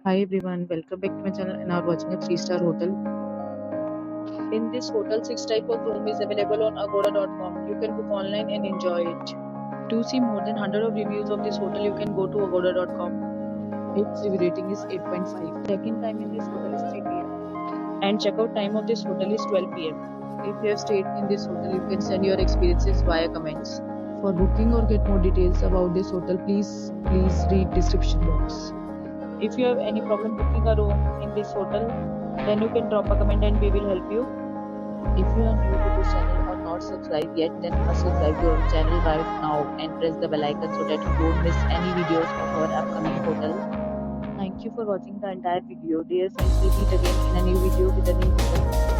Hi everyone, welcome back to my channel and now watching a 3-star hotel. In this hotel, 6 type of room is available on agoda.com. You can book online and enjoy it. To see more than 100 of reviews of this hotel, you can go to agoda.com. Its review rating is 8.5. Check-in time in this hotel is 3 p.m. and check-out time of this hotel is 12 p.m. If you have stayed in this hotel, you can send your experiences via comments. For booking or get more details about this hotel, please read description box. If you have any problem booking a room in this hotel, then you can drop a comment and we will help you. If you are new to this channel or not subscribed yet, then must subscribe to our channel right now and press the bell icon so that you don't miss any videos of our upcoming hotel. Thank you for watching the entire video. Dear friends, we'll meet again in a new video with a new hotel.